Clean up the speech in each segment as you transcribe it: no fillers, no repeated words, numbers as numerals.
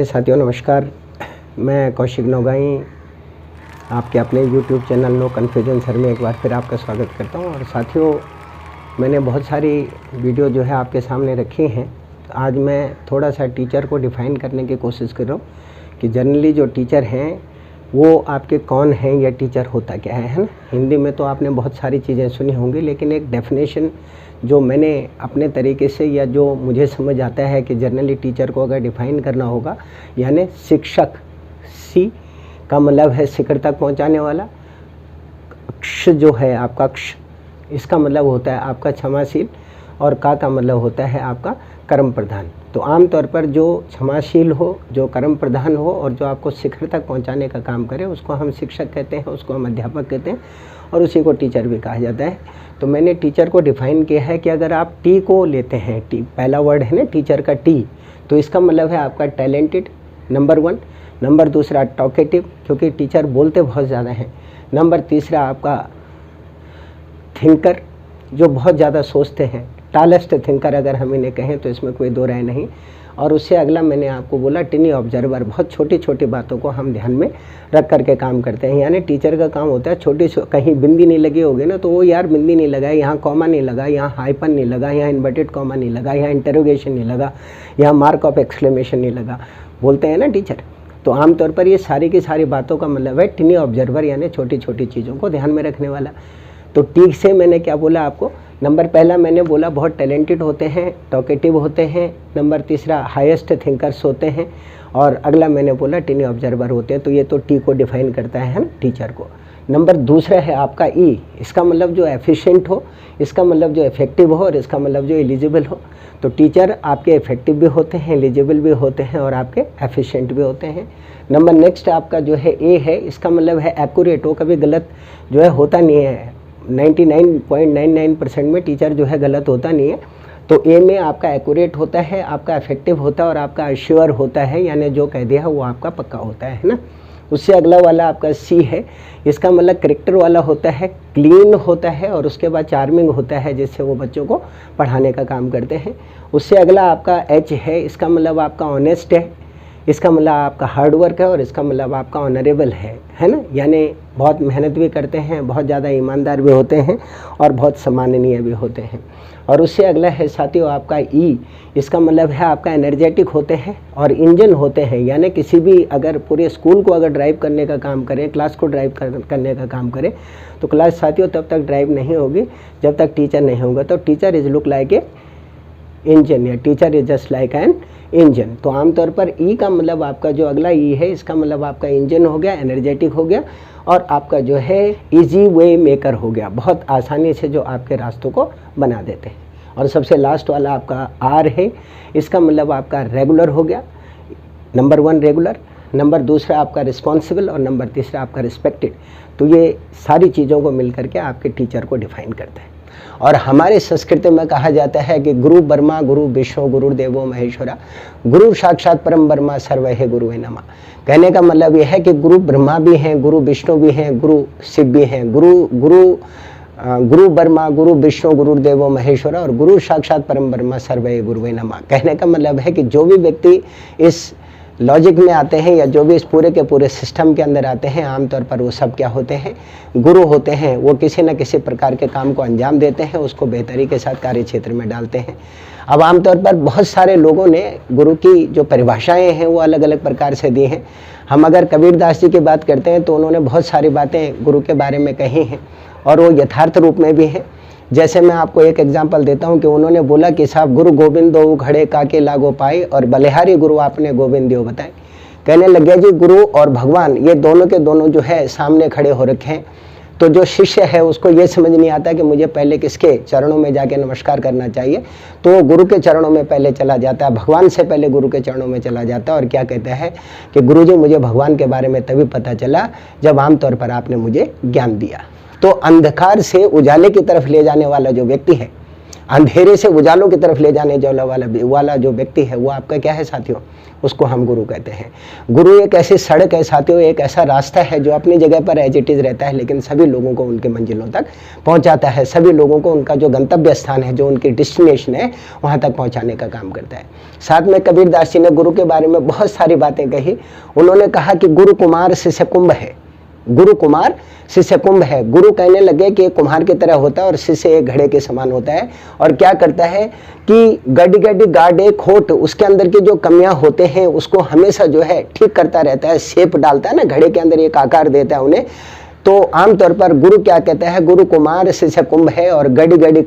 प्यारे साथियों नमस्कार। मैं कौशिक नौगाई आपके अपने YouTube channel no confusion sir में एक बार फिर आपका स्वागत करता हूं। और साथियों, मैंने बहुत सारी वीडियो जो है आपके सामने रखी हैं। तो आज मैं थोड़ा सा टीचर को डिफ़ाइन करने की कोशिश कर रहा हूं कि जनरली जो टीचर हैं वो आपके कौन हैं या टीचर होता क्या है ना। हिंदी में तो आपने बहुत सारी चीज़ें सुनी होंगी, लेकिन एक डेफिनेशन जो मैंने अपने तरीके से या जो मुझे समझ आता है कि जनरली टीचर को अगर डिफ़ाइन करना होगा, यानी शिक्षक, सी का मतलब है शिखर तक पहुंचाने वाला, क्ष जो है आपका क्ष, इसका मतलब होता है आपका क्षमाशील, और का मतलब होता है आपका कर्म प्रधान। तो आमतौर पर जो क्षमाशील हो, जो कर्म प्रधान हो और जो आपको शिखर तक पहुंचाने का काम करे, उसको हम शिक्षक कहते हैं, उसको हम अध्यापक कहते हैं, और उसी को टीचर भी कहा जाता है। तो मैंने टीचर को डिफ़ाइन किया है कि अगर आप टी को लेते हैं, टी पहला वर्ड है ना टीचर का टी, तो इसका मतलब है आपका टैलेंटेड, नंबर 1। नंबर दूसरा टॉकेटिव, क्योंकि टीचर बोलते बहुत ज़्यादा हैं। नंबर तीसरा आपका थिंकर, जो बहुत ज़्यादा सोचते हैं, टालेस्ट थिंकर अगर हम इन्हें कहें तो इसमें कोई दो राय नहीं। और उससे अगला मैंने आपको बोला टिनी ऑब्जर्वर, बहुत छोटी छोटी बातों को हम ध्यान में रख करके काम करते हैं। यानी टीचर का काम होता है छोटी, कहीं बिंदी नहीं लगी होगी ना तो वो यार बिंदी नहीं लगा, यहाँ कॉमा नहीं लगा, यहाँ हाइपन नहीं लगा, यहाँ इन्वर्टेड कॉमा नहीं लगा, यहाँ इंटरोगेशन नहीं लगा, यहाँ मार्क ऑफ एक्सक्लेमेशन नहीं लगा, बोलते हैं ना टीचर। तो आमतौर पर ये सारी की सारी बातों का मतलब है टिनी ऑब्जर्वर, यानी छोटी छोटी चीज़ों को ध्यान में रखने वाला। तो टी से मैंने क्या बोला आपको, नंबर पहला मैंने बोला बहुत टैलेंटेड होते हैं, टॉकेटिव होते हैं। नंबर तीसरा हाईएस्ट थिंकर्स होते हैं। और अगला मैंने बोला टिनी ऑब्जर्वर होते हैं। तो ये तो टी को डिफाइन करता है ना टीचर को। नंबर दूसरा है आपका ई, इसका मतलब जो एफिशिएंट हो, इसका मतलब जो इफेक्टिव हो, और इसका मतलब जो एलिजिबल हो। तो टीचर आपके इफेक्टिव भी होते हैं, एलिजिबल भी होते हैं, और आपके एफिशिएंट भी होते हैं। नंबर नेक्स्ट आपका जो है ए है, इसका मतलब है एक्यूरेट हो, कभी गलत जो है होता नहीं है। 99.99% में टीचर जो है गलत होता नहीं है। तो ए में आपका एक्यूरेट होता है, आपका इफेक्टिव होता है, और आपका अश्योर होता है, यानी जो कह दिया वो आपका पक्का होता है ना। उससे अगला वाला आपका सी है, इसका मतलब करेक्टर वाला होता है, क्लीन होता है, और उसके बाद चार्मिंग होता है, जिससे वो बच्चों को पढ़ाने का काम करते हैं। उससे अगला आपका एच है, इसका मतलब आपका ऑनेस्ट है, इसका मतलब आपका हार्ड वर्क है, और इसका मतलब आपका ऑनरेबल है ना। यानी बहुत मेहनत भी करते हैं, बहुत ज़्यादा ईमानदार भी होते हैं, और बहुत सम्माननीय भी होते हैं। और उससे अगला है साथियों आपका ई, इसका मतलब है आपका एनर्जेटिक होते हैं और इंजन होते हैं। यानी किसी भी अगर पूरे स्कूल को अगर ड्राइव करने का काम करें, क्लास को ड्राइव करने का काम करें, तो क्लास साथियों तब तक ड्राइव नहीं होगी जब तक टीचर नहीं होगा। तो teacher is look like a engine, या teacher is just like an engine. तो आमतौर पर ई का मतलब आपका जो अगला ई है, इसका मतलब आपका इंजन हो गया, एनर्जेटिक हो गया, और आपका जो है इजी वे मेकर हो गया, बहुत आसानी से जो आपके रास्तों को बना देते हैं। और सबसे लास्ट वाला आपका आर है, इसका मतलब आपका रेगुलर हो गया, नंबर 1 रेगुलर, नंबर दूसरा आपका रिस्पॉन्सिबल, और नंबर तीसरा आपका रिस्पेक्टेड। तो ये सारी चीज़ों को मिल करके आपके टीचर को डिफाइन करते हैं। और हमारे संस्कृति में कहा जाता है कि गुरु ब्रह्मा गुरु विष्णु गुरुदेवो महेश्वरा, गुरु साक्षात परम ब्रह्मा सर्वहे गुरुवे नमः। कहने का मतलब यह है कि गुरु ब्रह्मा भी हैं, गुरु विष्णु भी हैं, गुरु शिव भी हैं, गुरु ब्रह्मा गुरु विष्णु गुरुदेवो महेश्वरा, और गुरु साक्षात परम ब्रह्मा सर्वहे गुरुवे नमः। कहने का मतलब है कि जो भी व्यक्ति इस लॉजिक में आते हैं, या जो भी इस पूरे के पूरे सिस्टम के अंदर आते हैं, आमतौर पर वो सब क्या होते हैं, गुरु होते हैं। वो किसी न किसी प्रकार के काम को अंजाम देते हैं, उसको बेहतरी के साथ कार्य क्षेत्र में डालते हैं। अब आमतौर पर बहुत सारे लोगों ने गुरु की जो परिभाषाएं हैं वो अलग अलग प्रकार से दी हैं। हम अगर कबीरदास जी की बात करते हैं तो उन्होंने बहुत सारी बातें गुरु के बारे में कही हैं, और वो यथार्थ रूप में भी हैं। जैसे मैं आपको एक एग्जांपल देता हूं कि उन्होंने बोला कि साहब गुरु गोविंद दो घड़े काके लागो पाए, और बलिहारी गुरु आपने गोविंद दियो बताए। कहने लगे जी गुरु और भगवान ये दोनों के दोनों जो है सामने खड़े हो रखे हैं। तो जो शिष्य है उसको ये समझ नहीं आता कि मुझे पहले किसके चरणों में जाके नमस्कार करना चाहिए, तो वो गुरु के चरणों में पहले चला जाता है, भगवान से पहले गुरु के चरणों में चला जाता है, और क्या कहता है कि गुरु जी मुझे भगवान के बारे में तभी पता चला जब आमतौर पर आपने मुझे ज्ञान दिया। तो अंधकार से उजाले की तरफ ले जाने वाला जो व्यक्ति है, अंधेरे से उजालों की तरफ ले जाने वाला जो व्यक्ति है वो आपका क्या है साथियों, उसको हम गुरु कहते हैं। गुरु एक ऐसी सड़क है साथियों, एक ऐसा रास्ता है जो अपनी जगह पर एज इट इज रहता है, लेकिन सभी लोगों को उनके मंजिलों तक पहुंचाता है, सभी लोगों को उनका जो गंतव्य स्थान है, जो उनकी डेस्टिनेशन है, वहां तक पहुंचाने का काम करता है। साथ में कबीरदास जी ने गुरु के बारे में बहुत सारी बातें कही। उन्होंने कहा कि गुरु कुमार शिष्य कुंभ है, गुरु कुमार शिष्य कुंभ है। गुरु कहने लगे कि कुम्हार की तरह होता है और शिष्य एक घड़े के समान होता है, और क्या करता है कि गड्डी गड्डी गाड़े खोट, उसके अंदर की जो कमियां होते हैं उसको हमेशा जो है ठीक करता रहता है, शेप डालता है ना, घड़े के अंदर एक आकार देता है उन्हें। तो आमतौर पर गुरु क्या कहता है, गुरु कुमार शिष्य कुंभ है और गड़ी गड़ी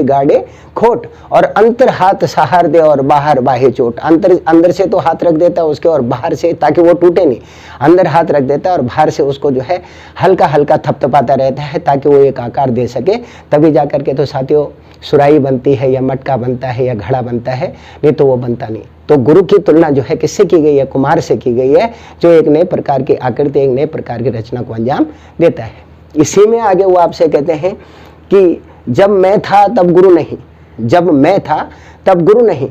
गाड़े खोट, और अंतर हाथ सहार दे और बाहर बाहे चोट। अंदर से तो हाथ रख देता है उसके और बाहर से, ताकि वो टूटे नहीं, अंदर हाथ रख देता है और बाहर से उसको जो है हल्का हल्का थपथपाता रहता है ताकि वो एक आकार दे सके, तभी जाकर के तो साथियों सुराही बनती है या मटका बनता है या घड़ा बनता है, नहीं तो वो बनता नहीं। तो गुरु की तुलना जो है किससे की गई है, कुमार से की गई है, जो एक नए प्रकार की आकृति, एक नए प्रकार की रचना को अंजाम देता है। इसी में आगे वो आपसे कहते हैं कि जब मैं था तब गुरु नहीं, जब मैं था तब गुरु नहीं।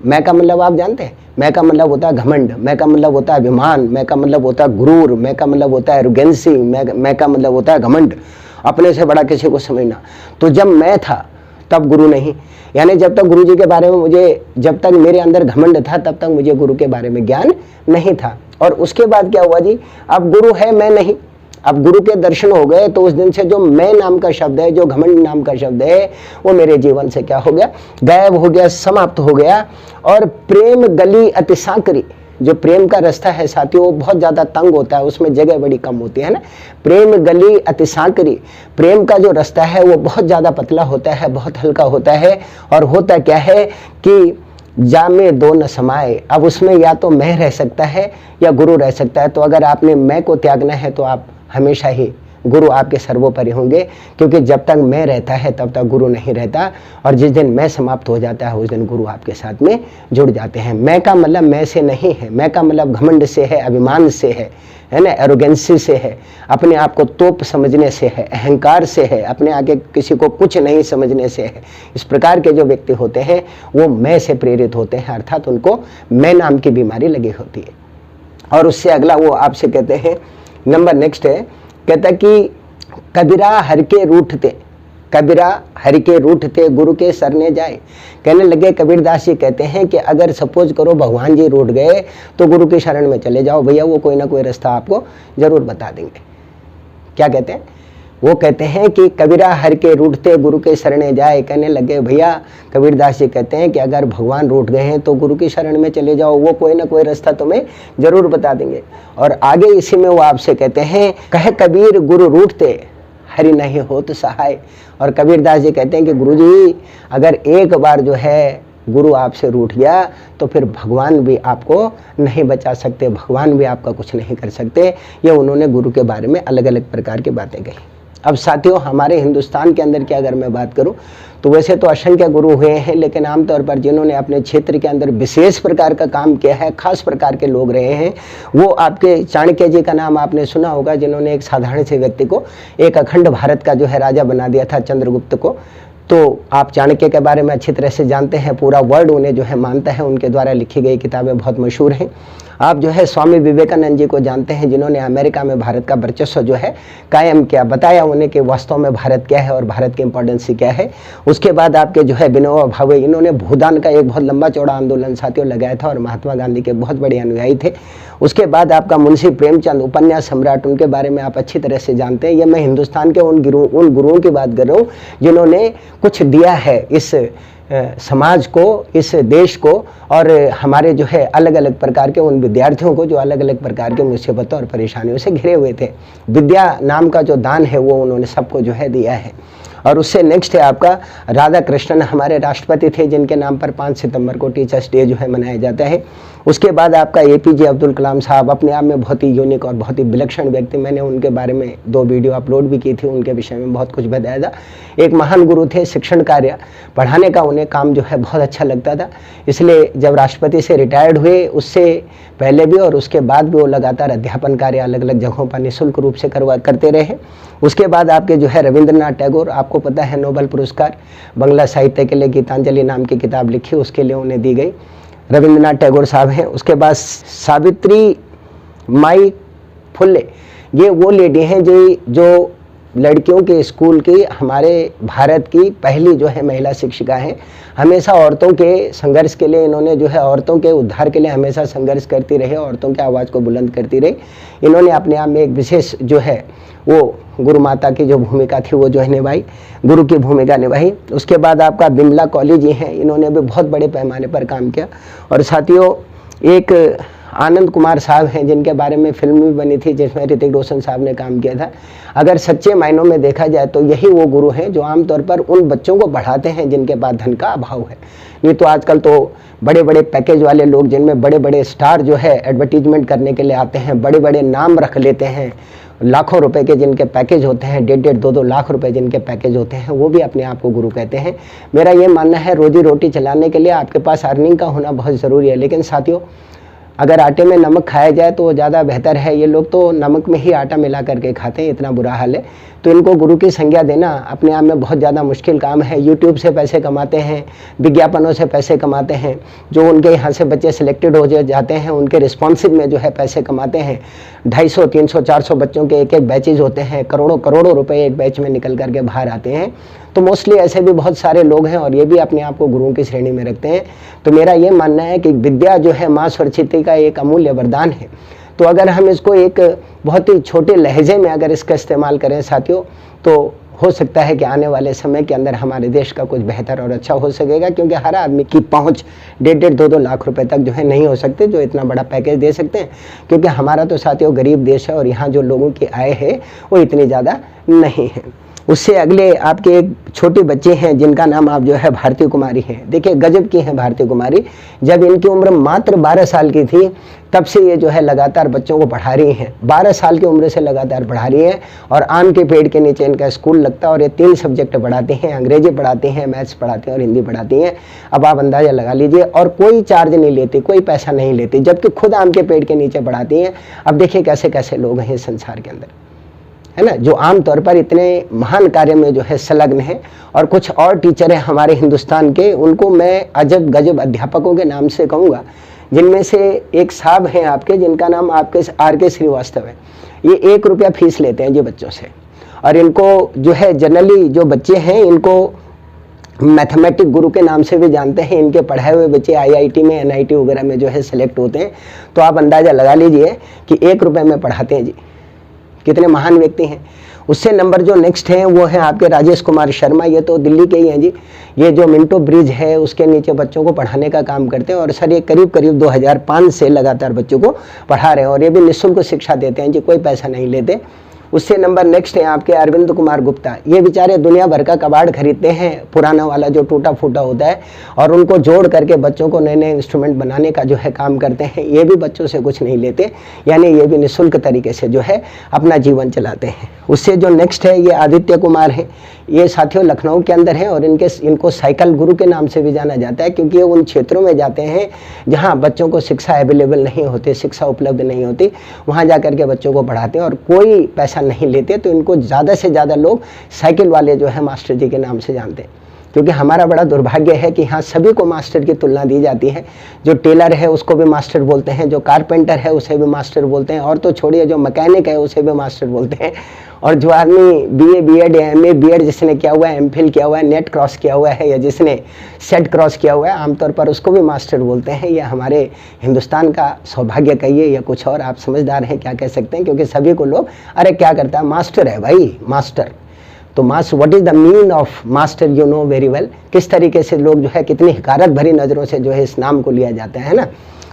मैं का मतलब आप जानते हैं, मैं का मतलब होता है घमंड, मैं का मतलब होता है अभिमान, मैं का मतलब होता है गुरूर, मैं का मतलब होता है एरोगेंसी, मैं का मतलब होता है घमंड, अपने से बड़ा किसी को समझना। तो जब मैं था तब गुरु नहीं, यानी जब तक गुरु जी के बारे में जब तक मेरे अंदर घमंड था तब तक मुझे गुरु के बारे में ज्ञान नहीं था। और उसके बाद क्या हुआ जी, अब गुरु है मैं नहीं, अब गुरु के दर्शन हो गए, तो उस दिन से जो मैं नाम का शब्द है, जो घमंड नाम का शब्द है, वो मेरे जीवन से क्या हो गया, गायब हो गया, समाप्त हो गया। और प्रेम गली अति सांकरी, जो प्रेम का रास्ता है साथियों वो बहुत ज़्यादा तंग होता है, उसमें जगह बड़ी कम होती है ना। प्रेम गली अति सांकरी, प्रेम का जो रास्ता है वो बहुत ज़्यादा पतला होता है, बहुत हल्का होता है। और होता क्या है कि जामे दो न समाए, अब उसमें या तो मैं रह सकता है या गुरु रह सकता है। तो अगर आपने मैं को त्यागना है तो आप हमेशा ही गुरु आपके सर्वोपरि होंगे, क्योंकि जब तक मैं रहता है तब तक गुरु नहीं रहता, और जिस दिन मैं समाप्त हो जाता है उस दिन गुरु आपके साथ में जुड़ जाते हैं। मैं का मतलब मैं से नहीं है, मैं का मतलब घमंड से है, अभिमान से है ना, एरोगेंसी से है, अपने आप को तोप समझने से है, अहंकार से है, अपने आगे किसी को कुछ नहीं समझने से है। इस प्रकार के जो व्यक्ति होते हैं वो मैं से प्रेरित होते हैं, अर्थात उनको मैं नाम की बीमारी लगी होती है। और उससे अगला वो आपसे कहते हैं, नंबर नेक्स्ट है, कहता कि कबीरा हर के रूठते, कबीरा हर के रूठते गुरु के सरने जाए। कहने लगे कबीरदास जी कहते हैं कि अगर सपोज करो भगवान जी रूठ गए तो गुरु की शरण में चले जाओ भैया, वो कोई ना कोई रास्ता आपको जरूर बता देंगे। क्या कहते हैं, वो कहते हैं कि कबीरा हर के रूठते गुरु के शरणे जाए। कहने लगे भैया कबीरदास जी कहते हैं कि अगर भगवान रूठ गए हैं तो गुरु की शरण में चले जाओ, वो कोई ना कोई रास्ता तुम्हें जरूर बता देंगे। और आगे इसी में वो आपसे कहते हैं, कहे कबीर गुरु रूठते हरि नहीं हो तो सहाय। और कबीरदास जी कहते हैं कि गुरु जी अगर एक बार जो है गुरु आपसे रूठ गया तो फिर भगवान भी आपको नहीं बचा सकते, भगवान भी आपका कुछ नहीं कर सकते। ये उन्होंने गुरु के बारे में अलग अलग प्रकार की बातें कही। अब साथियों हमारे हिंदुस्तान के अंदर की अगर मैं बात करूं तो वैसे तो असंख्य गुरु हुए हैं, लेकिन आमतौर पर जिन्होंने अपने क्षेत्र के अंदर विशेष प्रकार का काम किया है, खास प्रकार के लोग रहे हैं, वो आपके चाणक्य जी का नाम आपने सुना होगा, जिन्होंने एक साधारण से व्यक्ति को एक अखंड भारत का जो है राजा बना दिया था, चंद्रगुप्त को। तो आप चाणक्य के बारे में अच्छी तरह से जानते हैं, पूरा वर्ल्ड उन्हें जो है मानता है, उनके द्वारा लिखी गई किताबें बहुत मशहूर हैं। आप जो है स्वामी विवेकानंद जी को जानते हैं, जिन्होंने अमेरिका में भारत का वर्चस्व जो है कायम किया, बताया उन्हें कि वास्तव में भारत क्या है और भारत की इंपॉर्टेंस क्या है। उसके बाद आपके जो है विनोबा भावे, इन्होंने भूदान का एक बहुत लंबा चौड़ा आंदोलन साथियों लगाया था और महात्मा गांधी के बहुत बड़े अनुयायी थे। उसके बाद आपका मुंशी प्रेमचंद उपन्यास सम्राट, उनके बारे में आप अच्छी तरह से जानते हैं। ये मैं हिंदुस्तान के उन गुरुओं की बात कर रहा हूँ जिन्होंने कुछ दिया है इस समाज को, इस देश को, और हमारे जो है अलग अलग प्रकार के उन विद्यार्थियों को जो अलग अलग प्रकार के मुसीबतों और परेशानियों से घिरे हुए थे। विद्या नाम का जो दान है वो उन्होंने सबको जो है दिया है। और उससे नेक्स्ट है आपका राधा कृष्णन, हमारे राष्ट्रपति थे, जिनके नाम पर 5 सितंबर को टीचर्स डे जो है मनाया जाता है। उसके बाद आपका APJ अब्दुल कलाम साहब, अपने आप में बहुत ही यूनिक और बहुत ही विलक्षण व्यक्ति, मैंने उनके बारे में 2 वीडियो अपलोड भी की थी, उनके विषय में बहुत कुछ बताया था। एक महान गुरु थे, शिक्षण कार्य पढ़ाने का उन्हें काम जो है बहुत अच्छा लगता था, इसलिए जब राष्ट्रपति से रिटायर्ड हुए उससे पहले भी और उसके बाद भी वो लगातार अध्यापन कार्य अलग अलग जगहों पर निःशुल्क रूप से करते रहे। उसके बाद आपके जो है रविंद्रनाथ टैगोर, आपको पता है नोबेल पुरस्कार बांग्ला साहित्य के लिए गीतांजलि नाम की किताब लिखी, उसके लिए उन्हें दी गई, रविंद्रनाथ टैगोर साहब हैं। उसके बाद सावित्री माई फुले, ये वो लेडी हैं जो लड़कियों के स्कूल की हमारे भारत की पहली जो है महिला शिक्षिका हैं। हमेशा औरतों के संघर्ष के लिए इन्होंने जो है, औरतों के उद्धार के लिए हमेशा संघर्ष करती रही, औरतों की आवाज़ को बुलंद करती रही। इन्होंने अपने आप में एक विशेष जो है वो गुरु माता की जो भूमिका थी वो जो है निभाई, गुरु की भूमिका निभाई। उसके बाद आपका बिमला कौली जी हैं, इन्होंने भी बहुत बड़े पैमाने पर काम किया। और साथियों एक आनंद कुमार साहब हैं जिनके बारे में फिल्म भी बनी थी जिसमें ऋतिक रोशन साहब ने काम किया था। अगर सच्चे मायनों में देखा जाए तो यही वो गुरु हैं जो आमतौर पर उन बच्चों को बढ़ाते हैं जिनके पास धन का अभाव है। नहीं तो आजकल तो बड़े बड़े पैकेज वाले लोग, जिनमें बड़े बड़े स्टार जो है एडवर्टीजमेंट करने के लिए आते हैं, बड़े बड़े नाम रख लेते हैं, लाखों रुपए के जिनके पैकेज होते हैं, 1.5 2 लाख रुपए जिनके पैकेज होते हैं, वो भी अपने आप को गुरु कहते हैं। मेरा ये मानना है रोजी रोटी चलाने के लिए आपके पास अर्निंग का होना बहुत ज़रूरी है, लेकिन साथियों अगर आटे में नमक खाया जाए तो ज़्यादा बेहतर है। ये लोग तो नमक में ही आटा मिला करके खाते हैं, इतना बुरा हाल है। तो इनको गुरु की संज्ञा देना अपने आप में बहुत ज़्यादा मुश्किल काम है। यूट्यूब से पैसे कमाते हैं, विज्ञापनों से पैसे कमाते हैं, जो उनके यहाँ से बच्चे सिलेक्टेड हो जाते हैं उनके रिस्पॉन्सिव में जो है पैसे कमाते हैं। 250, 300, 400 बच्चों के एक बैचेज होते हैं, करोड़ों करोड़ों रुपए एक बैच में निकल करके बाहर आते हैं। तो मोस्टली ऐसे भी बहुत सारे लोग हैं और ये भी अपने आप को गुरुओं की श्रेणी में रखते हैं। तो मेरा ये मानना है कि विद्या जो है माँ सरस्वती का एक अमूल्य वरदान है। तो अगर हम इसको एक बहुत ही छोटे लहजे में अगर इसका इस्तेमाल करें साथियों, तो हो सकता है कि आने वाले समय के अंदर हमारे देश का कुछ बेहतर और अच्छा हो सकेगा, क्योंकि हर आदमी की पहुंच 1.5 2 लाख रुपए तक जो है नहीं हो सकते जो इतना बड़ा पैकेज दे सकते हैं, क्योंकि हमारा तो साथियों गरीब देश है और यहाँ जो लोगों की आय है वो इतनी ज़्यादा नहीं है। उससे अगले आपके एक छोटे बच्चे हैं जिनका नाम आप जो है भारती कुमारी हैं। देखिए गजब की हैं भारती कुमारी। जब इनकी उम्र मात्र 12 साल की थी तब से ये जो है लगातार बच्चों को पढ़ा रही हैं। 12 साल की उम्र से लगातार पढ़ा रही हैं और आम के पेड़ के नीचे इनका स्कूल लगता है और ये 3 सब्जेक्ट पढ़ाते हैं, अंग्रेजी पढ़ाते हैं, मैथ्स पढ़ाते हैं और हिंदी पढ़ाती हैं। अब आप अंदाज़ा लगा लीजिए, और कोई चार्ज नहीं लेती, कोई पैसा नहीं लेती, जबकि खुद आम के पेड़ के नीचे पढ़ाती हैं। अब देखिए कैसे कैसे लोग हैं इस संसार के अंदर, है ना, जो आमतौर पर इतने महान कार्य में जो है संलग्न है। और कुछ और टीचर हैं हमारे हिंदुस्तान के, उनको मैं अजब गजब अध्यापकों के नाम से कहूँगा, जिनमें से एक साहब हैं आपके जिनका नाम आपके RK श्रीवास्तव है। ये 1 रुपया फीस लेते हैं जी बच्चों से, और इनको जो है जनरली जो बच्चे हैं इनको मैथमेटिक गुरु के नाम से भी जानते हैं। इनके पढ़ाए हुए बच्चे IIT में, NIT वगैरह में जो है सेलेक्ट होते हैं। तो आप अंदाज़ा लगा लीजिए कि 1 रुपये में पढ़ाते हैं जी, कितने महान व्यक्ति हैं। उससे नंबर जो नेक्स्ट हैं वो हैं आपके राजेश कुमार शर्मा। ये तो दिल्ली के ही हैं जी। ये जो मिंटो ब्रिज है उसके नीचे बच्चों को पढ़ाने का काम करते हैं और सर ये करीब करीब 2005 से लगातार बच्चों को पढ़ा रहे हैं और ये भी निःशुल्क शिक्षा देते हैं जी, कोई पैसा नहीं लेते। उससे नंबर नेक्स्ट है आपके अरविंद कुमार गुप्ता। ये बेचारे दुनिया भर का कबाड़ खरीदते हैं, पुराना वाला जो टूटा फूटा होता है, और उनको जोड़ करके बच्चों को नए नए इंस्ट्रूमेंट बनाने का जो है काम करते हैं। ये भी बच्चों से कुछ नहीं लेते, यानी ये भी निःशुल्क तरीके से जो है अपना जीवन चलाते हैं। उससे जो नेक्स्ट है ये आदित्य कुमार हैं। ये साथियों लखनऊ के अंदर हैं और इनको साइकिल गुरु के नाम से भी जाना जाता है, क्योंकि ये उन क्षेत्रों में जाते हैं जहाँ बच्चों को शिक्षा अवेलेबल नहीं होती, शिक्षा उपलब्ध नहीं होती, वहाँ जा करके बच्चों को पढ़ाते हैं और कोई पैसा नहीं लेते। तो इनको ज़्यादा से ज़्यादा लोग साइकिल वाले जो है मास्टर जी के नाम से जानते हैं। क्योंकि हमारा बड़ा दुर्भाग्य है कि यहाँ सभी को मास्टर की तुलना दी जाती है। जो टेलर है उसको भी मास्टर बोलते हैं, जो कारपेंटर है उसे भी मास्टर बोलते हैं, और तो छोड़िए जो मैकेनिक है उसे भी मास्टर बोलते हैं। और जो आदमी BA BEd या MA BEd जिसने किया हुआ है, MPhil किया हुआ है, नेट क्रॉस किया हुआ है, या जिसने सेट क्रॉस किया हुआ है, आमतौर पर उसको भी मास्टर बोलते हैं। यह हमारे हिंदुस्तान का सौभाग्य कहिए या कुछ और, आप समझदार हैं क्या कह सकते हैं। क्योंकि सभी को लोग अरे क्या करता है, मास्टर है भाई, मास्टर। तो what is the mean of master, you know very well. किस तरीके से लोग जो है कितनी हकारत भरी नज़रों से जो है इस नाम को लिया जाता है ना।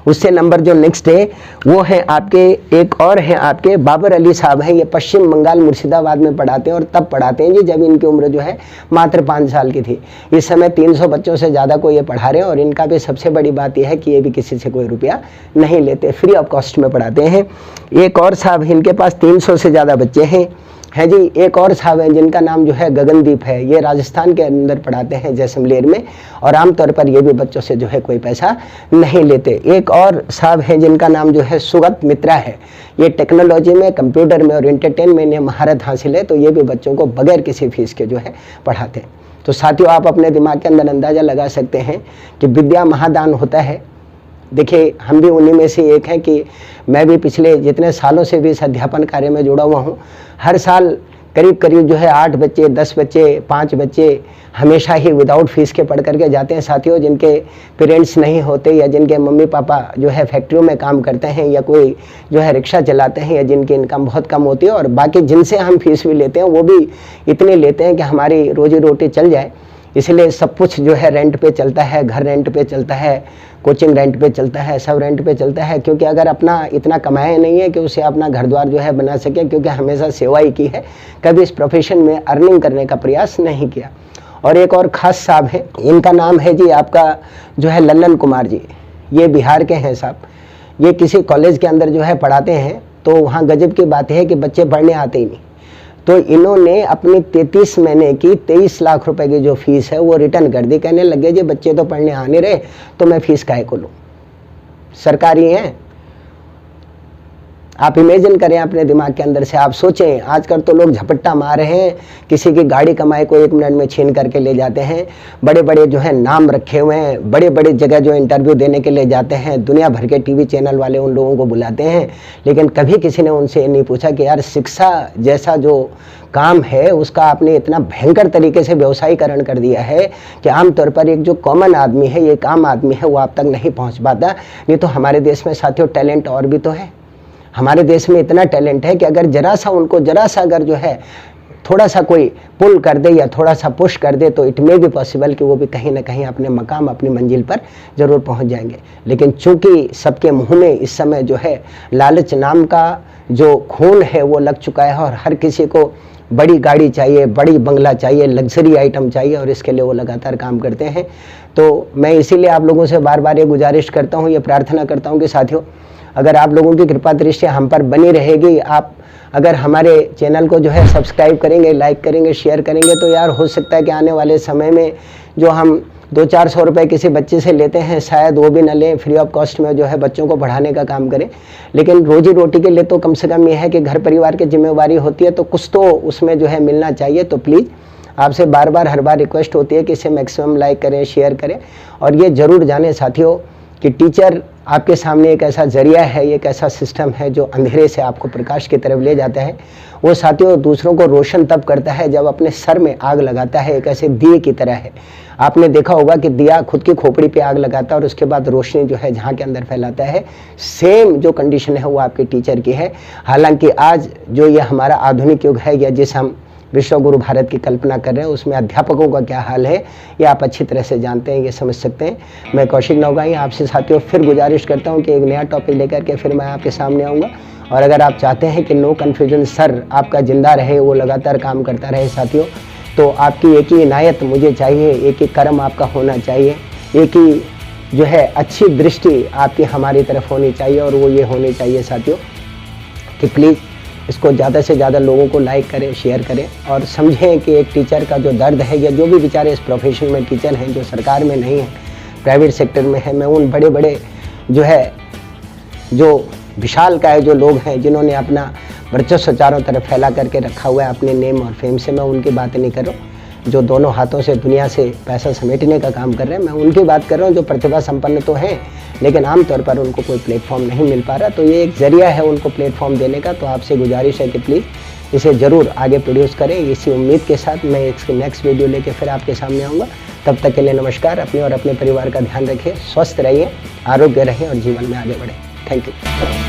उससे नंबर जो नेक्स्ट है वो है आपके, एक और है आपके बाबर अली साहब हैं। ये पश्चिम बंगाल मुर्शिदाबाद में पढ़ाते हैं और तब पढ़ाते हैं जी जब इनकी उम्र जो है मात्र 5 साल की थी। इस समय 300 बच्चों से ज़्यादा को ये पढ़ा रहे हैं और इनका भी सबसे बड़ी बात यह है कि ये भी किसी से कोई रुपया नहीं लेते, फ्री ऑफ कॉस्ट में पढ़ाते हैं। एक और साहब इनके पास 300 से ज़्यादा बच्चे हैं जी। एक और साहब हैं जिनका नाम जो है गगनदीप है, ये राजस्थान के अंदर पढ़ाते हैं जैसलमेर में और आमतौर पर ये भी बच्चों से जो है कोई पैसा नहीं लेते। एक और साहब हैं जिनका नाम जो है सुगत मित्रा है, ये टेक्नोलॉजी में, कंप्यूटर में और एंटरटेनमेंट में महारत हासिल है, तो ये भी बच्चों को बगैर किसी फीस के जो है पढ़ाते हैं। तो साथियों, आप अपने दिमाग के अंदर अंदाज़ा लगा सकते हैं कि विद्या महादान होता है। देखिए, हम भी उन्हीं में से एक हैं कि मैं भी पिछले जितने सालों से भी इस अध्यापन कार्य में जुड़ा हुआ हूँ। हर साल करीब करीब जो है 8 बच्चे, 10 बच्चे, 5 बच्चे हमेशा ही विदाउट फीस के पढ़ करके जाते हैं साथियों। जिनके पेरेंट्स नहीं होते या जिनके मम्मी पापा जो है फैक्ट्रियों में काम करते हैं या कोई जो है रिक्शा चलाते हैं या जिनकी इनकम बहुत कम होती है, और बाकी जिनसे हम फीस भी लेते हैं वो भी इतनी लेते हैं कि हमारी रोजी रोटी चल जाए। इसलिए सब कुछ जो है रेंट पे चलता है, घर रेंट पे चलता है, कोचिंग रेंट पे चलता है, सब रेंट पे चलता है, क्योंकि अगर अपना इतना कमाया नहीं है कि उसे अपना घर द्वार जो है बना सके, क्योंकि हमेशा सेवा ही की है, कभी इस प्रोफेशन में अर्निंग करने का प्रयास नहीं किया। और एक और ख़ास साहब हैं, इनका नाम है जी आपका जो है लल्लन कुमार जी। ये बिहार के हैं साहब। ये किसी कॉलेज के अंदर जो है पढ़ाते हैं, तो वहाँ गजब की बात है कि बच्चे पढ़ने आते ही नहीं। तो इन्होंने अपनी 33 महीने की 23 लाख रुपए की जो फीस है वो रिटर्न कर दी। कहने लगे जी बच्चे तो पढ़ने आ नहीं रहे तो मैं फीस काहे को लूँ, सरकारी हैं। आप इमेजिन करें अपने दिमाग के अंदर से, आप सोचें, आजकल तो लोग झपट्टा मार रहे हैं, किसी की गाड़ी कमाई को 1 मिनट में छीन करके ले जाते हैं। बड़े बड़े जो है नाम रखे हुए हैं, बड़े बड़े जगह जो इंटरव्यू देने के लिए जाते हैं, दुनिया भर के टीवी चैनल वाले उन लोगों को बुलाते हैं, लेकिन कभी किसी ने उनसे नहीं पूछा कि यार शिक्षा जैसा जो काम है उसका आपने इतना भयंकर तरीके से व्यवसायीकरण कर दिया है कि आमतौर पर एक जो कॉमन आदमी है, एक आम आदमी है, वो आप तक नहीं पहुँच पाता। नहीं तो हमारे देश में साथियों टैलेंट और भी तो है। हमारे देश में इतना टैलेंट है कि अगर जरा सा अगर जो है थोड़ा सा कोई पुल कर दे या थोड़ा सा पुश कर दे तो इट मे बी पॉसिबल कि वो भी कहीं ना कहीं अपने मकाम, अपनी मंजिल पर ज़रूर पहुंच जाएंगे। लेकिन चूंकि सबके मुंह में इस समय जो है लालच नाम का जो खून है वो लग चुका है और हर किसी को बड़ी गाड़ी चाहिए, बड़ी बंगला चाहिए, लग्जरी आइटम चाहिए और इसके लिए वो लगातार काम करते हैं। तो मैं इसीलिए आप लोगों से बार बार ये गुजारिश करता हूँ, ये प्रार्थना करता हूँ कि साथियों, अगर आप लोगों की कृपा दृष्टि हम पर बनी रहेगी, आप अगर हमारे चैनल को जो है सब्सक्राइब करेंगे, लाइक करेंगे, शेयर करेंगे, तो यार हो सकता है कि आने वाले समय में जो हम 200-400 रुपये किसी बच्चे से लेते हैं शायद वो भी न लें, फ्री ऑफ कॉस्ट में जो है बच्चों को पढ़ाने का काम करें। लेकिन रोजी रोटी के लिए तो कम से कम ये है कि घर परिवार की जिम्मेवारी होती है, तो कुछ तो उसमें जो है मिलना चाहिए। तो प्लीज़ आपसे बार बार हर बार रिक्वेस्ट होती है कि इसे मैक्सिमम लाइक करें, शेयर करें और ये ज़रूर जानें साथियों कि टीचर आपके सामने एक ऐसा जरिया है, एक ऐसा सिस्टम है जो अंधेरे से आपको प्रकाश की तरफ ले जाता है। वो साथियों दूसरों को रोशन तब करता है जब अपने सर में आग लगाता है, एक ऐसे दिए की तरह है। आपने देखा होगा कि दिया खुद की खोपड़ी पे आग लगाता है और उसके बाद रोशनी जो है जहाँ के अंदर फैलाता है। सेम जो कंडीशन है वो आपके टीचर की है। हालांकि आज जो ये हमारा आधुनिक युग है या जिस हम विश्व गुरु भारत की कल्पना कर रहे हैं उसमें अध्यापकों का क्या हाल है ये आप अच्छी तरह से जानते हैं, ये समझ सकते हैं। मैं कौशिक नौगाई आपसे साथियों फिर गुजारिश करता हूं कि एक नया टॉपिक लेकर के फिर मैं आपके सामने आऊँगा। और अगर आप चाहते हैं कि नो कन्फ्यूजन सर आपका जिंदा रहे, वो लगातार काम करता रहे साथियों, तो आपकी एक ही इनायत मुझे चाहिए, एक ही कर्म आपका होना चाहिए, एक ही जो है अच्छी दृष्टि आपकी हमारी तरफ होनी चाहिए। और वो ये होनी चाहिए साथियों कि प्लीज़ इसको ज़्यादा से ज़्यादा लोगों को लाइक करें, शेयर करें और समझें कि एक टीचर का जो दर्द है या जो भी बेचारे इस प्रोफेशन में टीचर हैं जो सरकार में नहीं है, प्राइवेट सेक्टर में है, मैं उन बड़े बड़े जो है जो विशाल का है जो लोग हैं जिन्होंने अपना वर्चस्व चारों तरफ फैला करके रखा हुआ है अपने नेम और फेम से, मैं उनकी बात नहीं कर रहा हूँ। जो दोनों हाथों से दुनिया से पैसा समेटने का काम कर रहे हैं, मैं उनकी बात कर रहा हूँ जो प्रतिभा संपन्न तो हैं लेकिन आमतौर पर उनको कोई प्लेटफॉर्म नहीं मिल पा रहा। तो ये एक जरिया है उनको प्लेटफॉर्म देने का। तो आपसे गुजारिश है कि प्लीज़ इसे ज़रूर आगे प्रोड्यूस करें। इसी उम्मीद के साथ मैं इसकी नेक्स्ट वीडियो लेके फिर आपके सामने आऊँगा। तब तक के लिए नमस्कार। अपने और अपने परिवार का ध्यान रखें, स्वस्थ रहिए, आरोग्य रहें और जीवन में आगे बढ़ें। Thank you.